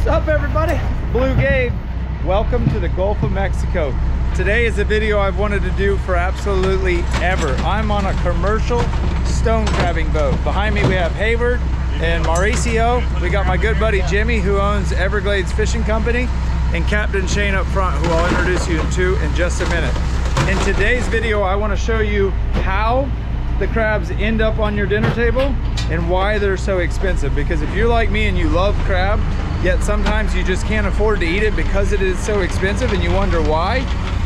What's up, everybody? BlueGabe. Welcome to the Gulf of Mexico. Today is a video I've wanted to do for absolutely ever. I'm on a commercial stone crabbing boat. Behind me we have Hayward and Mauricio. We got my good buddy Jimmy, who owns Everglades Fishing Company, and Captain Shane up front, who I'll introduce you to in just a minute. In today's video, I want to show you how the crabs end up on your dinner table and why they're so expensive. Because if you're like me and you love crab, yet sometimes you just can't afford to eat it because it is so expensive and you wonder why,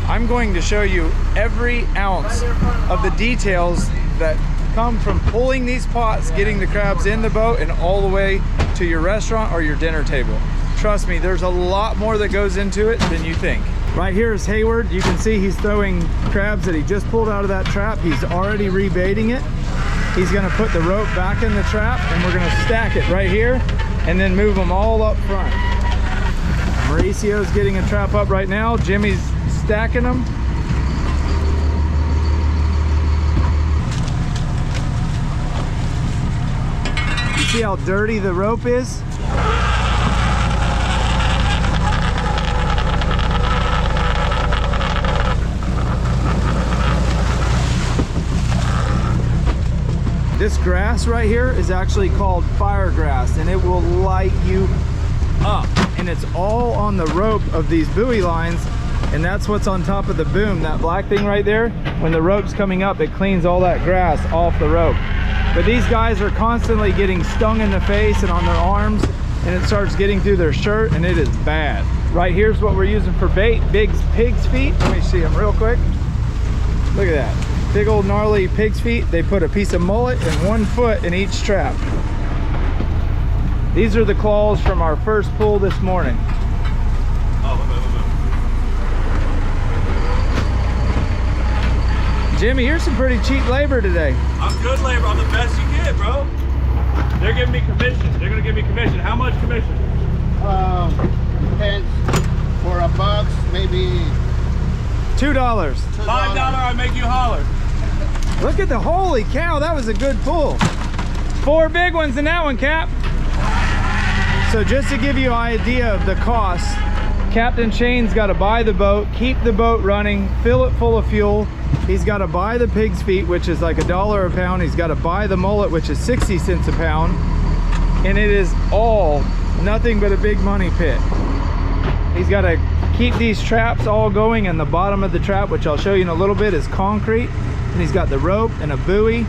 I'm going to show you every ounce of the details that come from pulling these pots, getting the crabs in the boat and all the way to your restaurant or your dinner table. Trust me, there's a lot more that goes into it than you think. Right here is Hayward. You can see he's throwing crabs that he just pulled out of that trap. He's already rebaiting it. He's gonna put the rope back in the trap and we're gonna stack it right here and then move them all up front. Mauricio's getting a trap up right now. Jimmy's stacking them. You see how dirty the rope is? This grass right here is actually called fire grass, and it will light you up. And it's all on the rope of these buoy lines, and that's what's on top of the boom. That black thing right there, when the rope's coming up, it cleans all that grass off the rope. But these guys are constantly getting stung in the face and on their arms, and it starts getting through their shirt, and it is bad. Right here's what we're using for bait, big pig's feet. Let me see them real quick. Look at that. Big old gnarly pig's feet. They put a piece of mullet and 1 foot in each trap. These are the claws from our first pull this morning. Jimmy, you're some pretty cheap labor today. I'm good labor. I'm the best you get, bro. They're giving me commission. They're gonna give me commission. How much commission? Depends. For a buck, maybe $2. $5, I make you holler. Look at the, holy cow, that was a good pull. 4 big ones in that one, Cap. So just to give you an idea of the cost, Captain Shane's got to buy the boat, keep the boat running, fill it full of fuel. He's got to buy the pig's feet, which is like $1 a pound. He's got to buy the mullet, which is 60 cents a pound. And it is all nothing but a big money pit. He's got to keep these traps all going, and the bottom of the trap, which I'll show you in a little bit, is concrete. And he's got the rope and a buoy.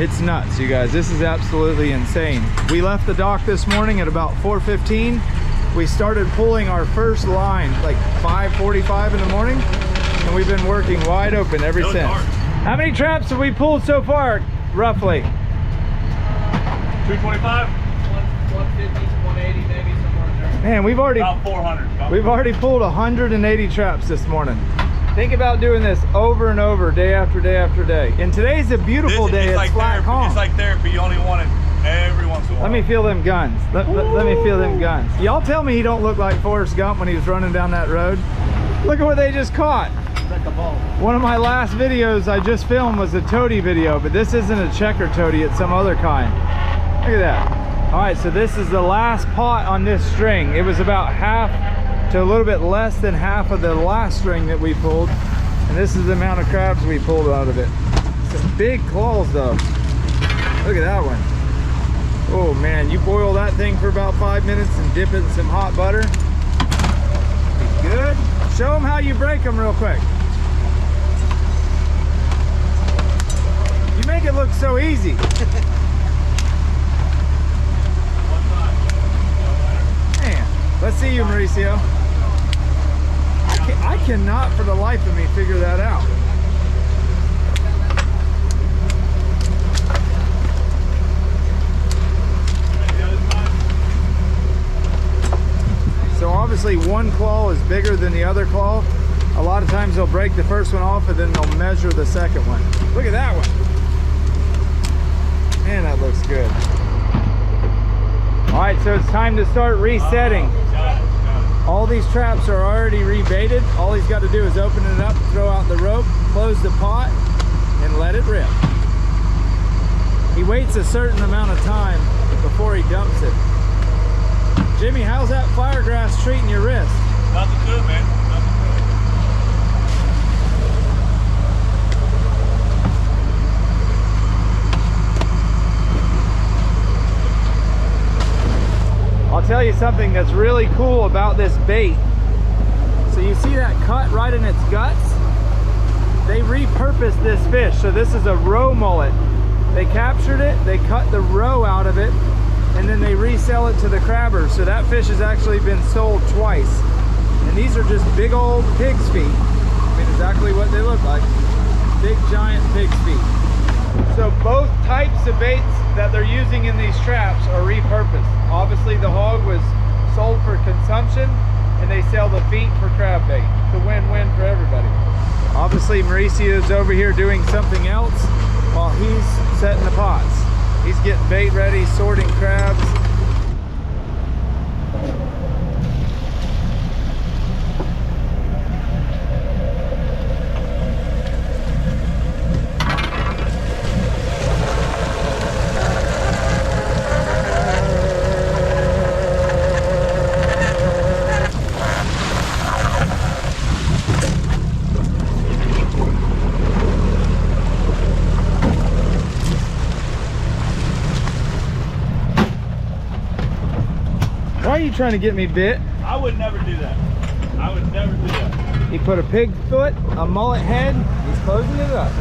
It's nuts, you guys. This is absolutely insane. We left the dock this morning at about 4:15. We started pulling our first line like 5:45 in the morning, and we've been working wide open ever since. How many traps have we pulled so far, roughly? 225? 150, 180 maybe, somewhere in there. Man, we've already About 400. We've already pulled 180 traps this morning. Think about doing this over and over, day after day after day. And today's a beautiful day. It's like flat calm. It's like therapy. You only want it every once in a while. Let me feel them guns. Let me feel them guns. Y'all tell me he don't look like Forrest Gump when he was running down that road. Look at what they just caught. One of my last videos I just filmed was a toady video, but this isn't a checker toady, it's some other kind. Look at that. All right, so this is the last pot on this string. It was about half to a little bit less than half of the last string that we pulled, and this is the amount of crabs we pulled out of it. Some big claws though. Look at that one. Oh man, you boil that thing for about 5 minutes and dip it in some hot butter. Be good. Show them how you break them real quick. You make it look so easy. Man, let's see you, Mauricio. I cannot for the life of me figure that out. So obviously one claw is bigger than the other claw. A lot of times they'll break the first one off and then they'll measure the second one. Look at that one. Man, that looks good. All right, so it's time to start resetting. All these traps are already rebaited. All he's got to do is open it up, throw out the rope, close the pot, and let it rip. He waits a certain amount of time before he dumps it. Jimmy, how's that firegrass treating your wrist? Nothing to it, man. Nothing to it. I'll tell you something that's really cool about this bait. So you see that cut right in its guts? They repurposed this fish. So this is a roe mullet. They captured it, they cut the roe out of it, and then they resell it to the crabbers. So that fish has actually been sold twice. And these are just big old pig's feet. I mean, exactly what they look like. Big, giant pig's feet. So both types of baits that they're using in these traps are repurposed. Obviously the hog was sold for consumption, and they sell the feet for crab bait. It's a win-win for everybody. Obviously Mauricio's over here doing something else while he's setting the pots. He's getting bait ready, sorting crabs. Why are you trying to get me bit? I would never do that. I would never do that. He put a pig foot, a mullet head, he's closing it up.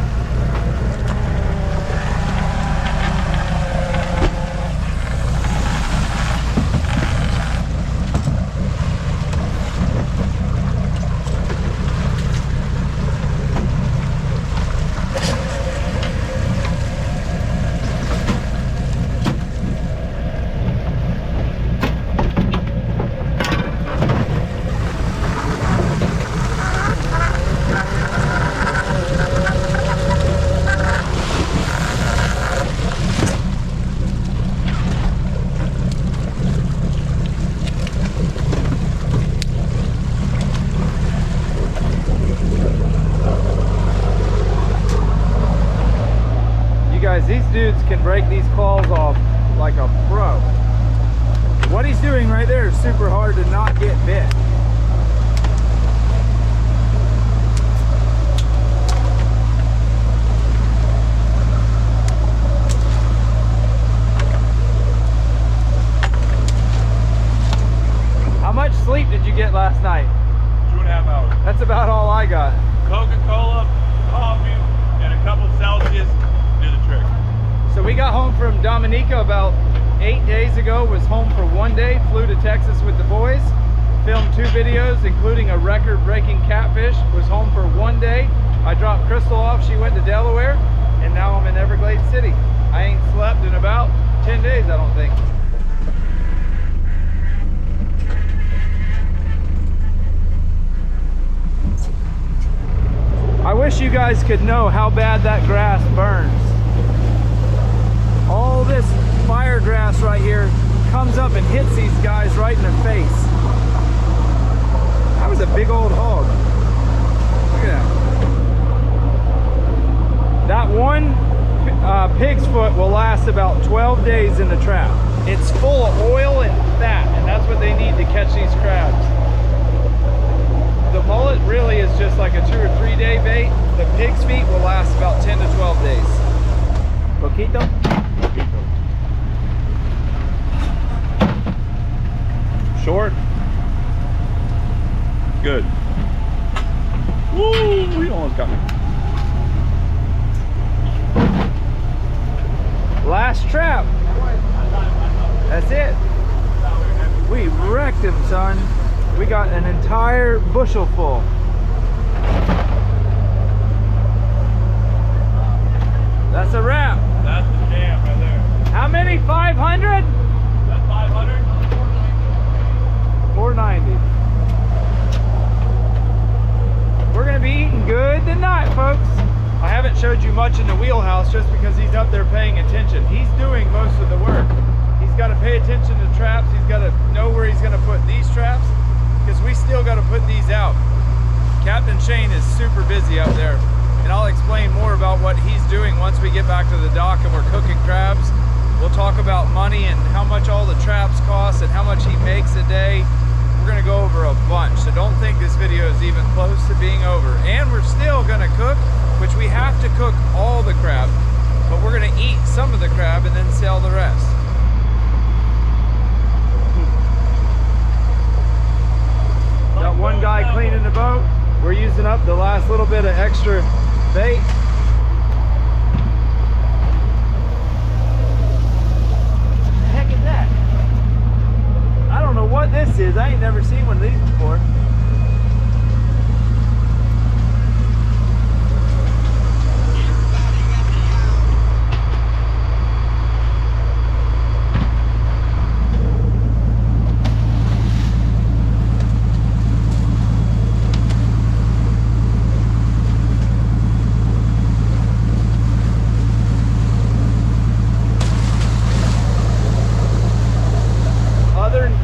These dudes can break these claws off like a pro. What he's doing right there is super hard to not get bit. How much sleep did you get last night? 2.5 hours. That's about all I got. Coca-Cola, coffee, and a couple Celsius did the trick. So we got home from Dominica about 8 days ago, was home for 1 day, flew to Texas with the boys, filmed 2 videos, including a record-breaking catfish, was home for 1 day. I dropped Crystal off, she went to Delaware, and now I'm in Everglades City. I ain't slept in about 10 days, I don't think. I wish you guys could know how bad that grass burns. All this fire grass right here comes up and hits these guys right in the face. That was a big old hog. Look at that. That one pig's foot will last about 12 days in the trap. It's full of oil and fat, and that's what they need to catch these crabs. The mullet really is just like a 2 or 3 day bait. The pig's feet will last about 10 to 12 days. Poquito? Short. Good. Woo! He almost got me. Last trap. That's it. We wrecked him, son. We got an entire bushel full. That's a wrap. That's the jam right there. How many? 500? That's 500? 490. We're gonna be eating good tonight, folks. I haven't showed you much in the wheelhouse just because he's up there paying attention. He's doing most of the work. He's got to pay attention to traps. He's got to know where he's gonna put these traps because we still got to put these out. Captain Shane is super busy up there, and I'll explain more about what he's doing once we get back to the dock and we're cooking crabs. We'll talk about money and how much all the traps cost and how much he makes a day. We're gonna go over a bunch, so don't think this video is even close to being over. And we're still gonna cook, which we have to cook all the crab, but we're gonna eat some of the crab and then sell the rest. Got one guy cleaning the boat. We're using up the last little bit of extra bait. What the heck is that? I don't know what this is. I ain't never seen one of these before.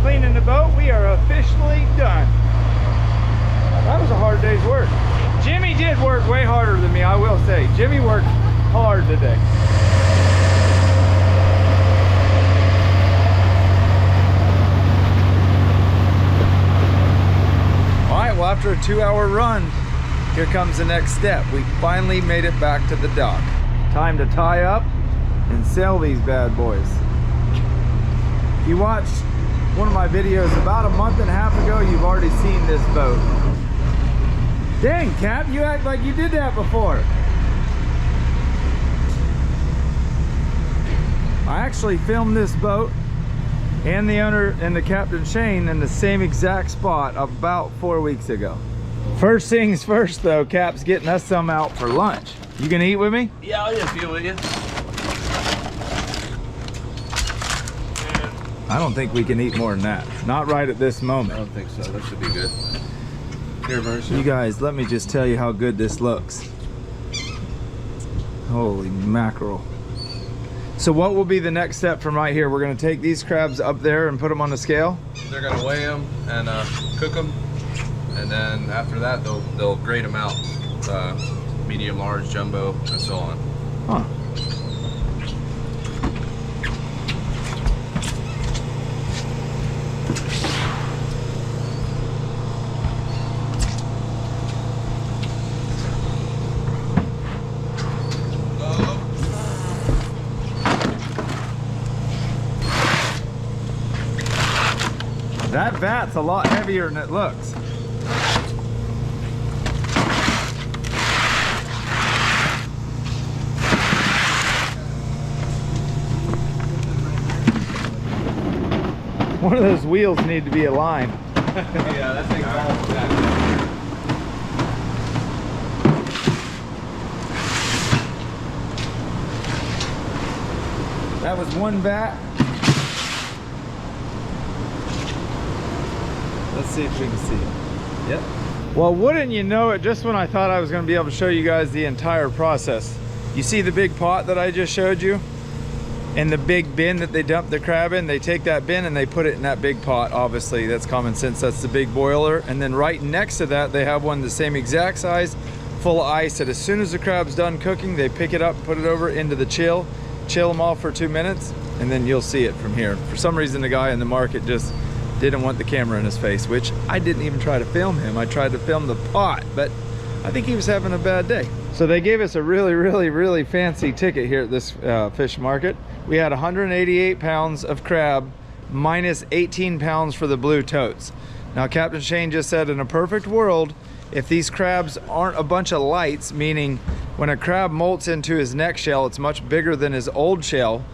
Cleaning the boat, we are officially done. That was a hard day's work. Jimmy did work way harder than me, I will say. Jimmy worked hard today. All right, well, after a 2-hour run, here comes the next step. We finally made it back to the dock. Time to tie up and sell these bad boys. If you watched one of my videos about a month and a half ago, you've already seen this boat. Dang, Cap, you act like you did that before. I actually filmed this boat and the owner and the Captain Shane in the same exact spot about 4 weeks ago. First things first though, Cap's getting us some out for lunch. You gonna eat with me? Yeah, I'll eat a few with you. I don't think we can eat more than that. Not right at this moment. I don't think so. That should be good. Here, Mercy. You guys, let me just tell you how good this looks. Holy mackerel. So what will be the next step from right here? We're gonna take these crabs up there and put them on the scale? They're gonna weigh them and cook them, and then after that they'll grade them out, medium, large, jumbo, and so on. Huh. That vat's a lot heavier than it looks. One of those wheels need to be aligned. Yeah, that thing's all that. That was one vat. Let's see if we can see it. Yep. Well, wouldn't you know it, just when I thought I was going to be able to show you guys the entire process. You see the big pot that I just showed you? And the big bin that they dump the crab in, they take that bin and they put it in that big pot. Obviously, that's common sense. That's the big boiler. And then right next to that, they have one the same exact size, full of ice, that as soon as the crab's done cooking, they pick it up, put it over into the chill them off for 2 minutes, and then you'll see it from here. For some reason, the guy in the market just didn't want the camera in his face, which I didn't even try to film him. I tried to film the pot, but I think he was having a bad day. So they gave us a really fancy ticket here at this fish market. We had 188 pounds of crab minus 18 pounds for the blue totes. Now, Captain Shane just said in a perfect world, if these crabs aren't a bunch of lights, meaning when a crab molts into his neck shell, it's much bigger than his old shell.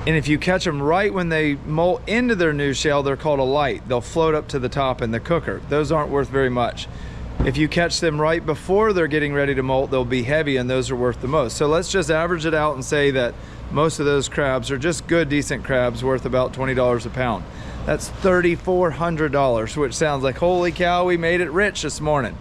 And if you catch them right when they molt into their new shell, they're called a light. They'll float up to the top in the cooker. Those aren't worth very much. If you catch them right before they're getting ready to molt, they'll be heavy, and those are worth the most. So let's just average it out and say that most of those crabs are just good, decent crabs worth about $20 a pound. That's $3,400, which sounds like, holy cow, we made it rich this morning.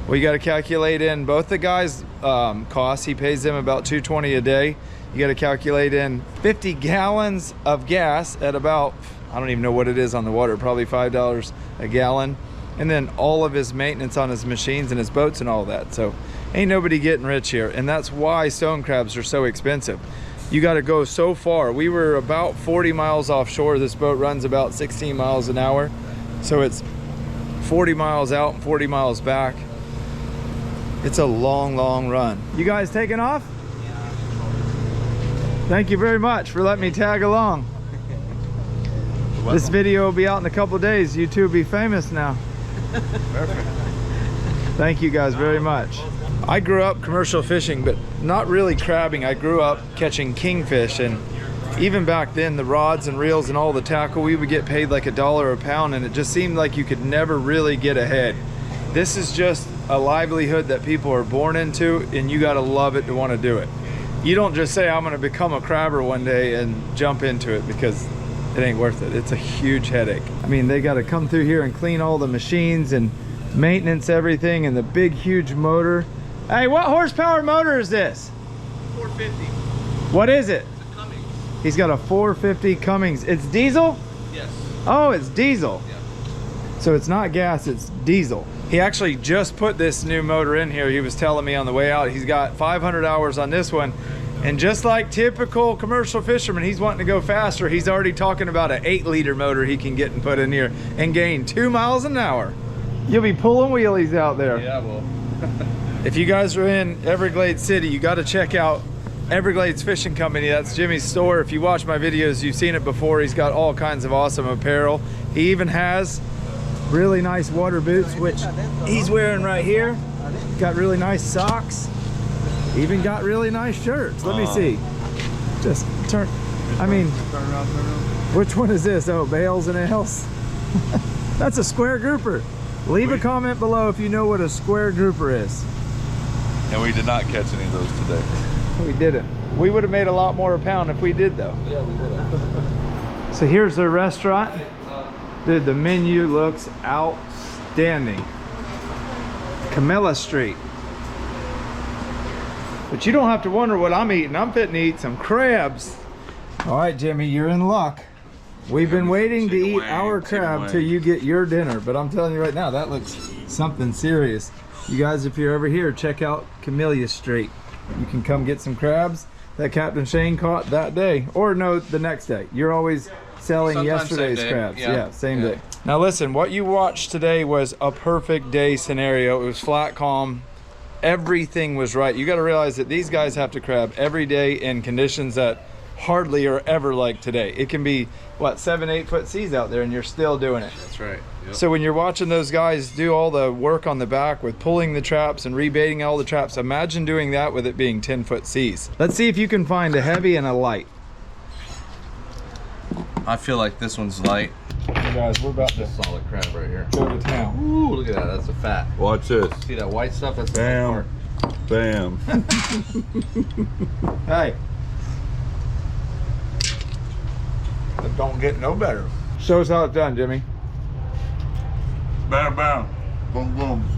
We got to calculate in both the guys' costs. He pays them about $220 a day. You got to calculate in 50 gallons of gas at about, I don't even know what it is on the water, probably $5 a gallon. And then all of his maintenance on his machines and his boats and all that. So ain't nobody getting rich here. And that's why stone crabs are so expensive. You got to go so far. We were about 40 miles offshore. This boat runs about 16 miles an hour. So it's 40 miles out and 40 miles back. It's a long, long run. You guys taking off? Thank you very much for letting me tag along. This video will be out in a couple days. You two will be famous now. Perfect. Thank you guys very much. I grew up commercial fishing, but not really crabbing. I grew up catching kingfish, and even back then, the rods and reels and all the tackle, we would get paid like $1 a pound, and it just seemed like you could never really get ahead. This is just a livelihood that people are born into, and you gotta love it to wanna do it. You don't just say, I'm gonna become a crabber one day and jump into it, because it ain't worth it. It's a huge headache. I mean, they gotta come through here and clean all the machines and maintenance everything, and the big, huge motor. Hey, what horsepower motor is this? 450. What is it? It's a Cummins. He's got a 450 Cummins. It's diesel? Yes. Oh, it's diesel. Yeah. So it's not gas, it's diesel. He actually just put this new motor in here. He was telling me on the way out, he's got 500 hours on this one. And just like typical commercial fisherman, he's wanting to go faster. He's already talking about an 8-liter motor he can get and put in here and gain 2 miles an hour. You'll be pulling wheelies out there. Yeah, well. If you guys are in Everglades City, you got to check out Everglades Fishing Company. That's Jimmy's store. If you watch my videos, you've seen it before. He's got all kinds of awesome apparel. He even has really nice water boots, which he's wearing right here. Got really nice socks. Even got really nice shirts. Let me see. Just turn. I mean, which one is this? Oh, Bales and Ales. That's a square grouper. Leave a comment below if you know what a square grouper is. And we did not catch any of those today. We didn't. We would have made a lot more a pound if we did, though. Yeah, we would have. So here's their restaurant. Dude, the menu looks outstanding. Camilla Street. But you don't have to wonder what I'm eating. I'm fitting to eat some crabs. All right, Jimmy, you're in luck. We've been waiting to eat our crab till you get your dinner, but I'm telling you right now, that looks something serious. You guys, if you're ever here, check out Camellia Street. You can come get some crabs that Captain Shane caught that day, or no, the next day. You're always selling Sometimes yesterday's same day. crabs. Yeah. Same day. Now listen, what you watched today was a perfect day scenario. It was flat, calm. Everything was right. You got to realize that these guys have to crab every day in conditions that hardly are ever like today. It can be, what, 7-8 foot seas out there, and you're still doing it. That's right. Yep. So when you're watching those guys do all the work on the back with pulling the traps and rebaiting all the traps, imagine doing that with it being 10-foot seas. Let's see if you can find a heavy and a light. I feel like this one's light. Hey guys, we're about to Solid crab right here. go to town. Ooh, look at that. That's a fat. Watch this. See that white stuff? That's the best Bam. part. Bam. Hey. It don't get no better. Show us how it's done, Jimmy. Bam, bam. Boom, boom.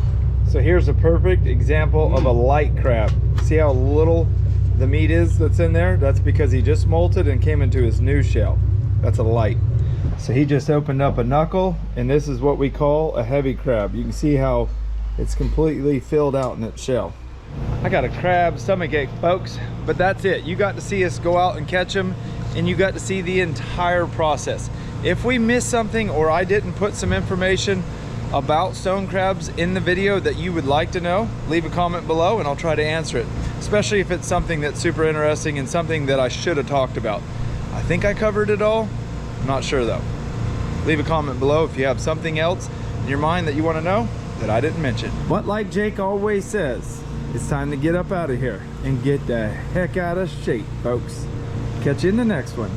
So here's a perfect example of a light crab. See how little the meat is that's in there? That's because he just molted and came into his new shell. That's a light. So he just opened up a knuckle, and this is what we call a heavy crab. You can see how it's completely filled out in its shell. I got a crab stomachache, folks, but that's it. You got to see us go out and catch them, and you got to see the entire process. If we missed something or I didn't put some information about stone crabs in the video that you would like to know, leave a comment below and I'll try to answer it, especially if it's something that's super interesting and something that I should have talked about. I think I covered it all. I'm not sure though. Leave a comment below if you have something else in your mind that you want to know that I didn't mention. But like Jake always says, it's time to get up out of here and get the heck out of shape, folks. Catch you in the next one.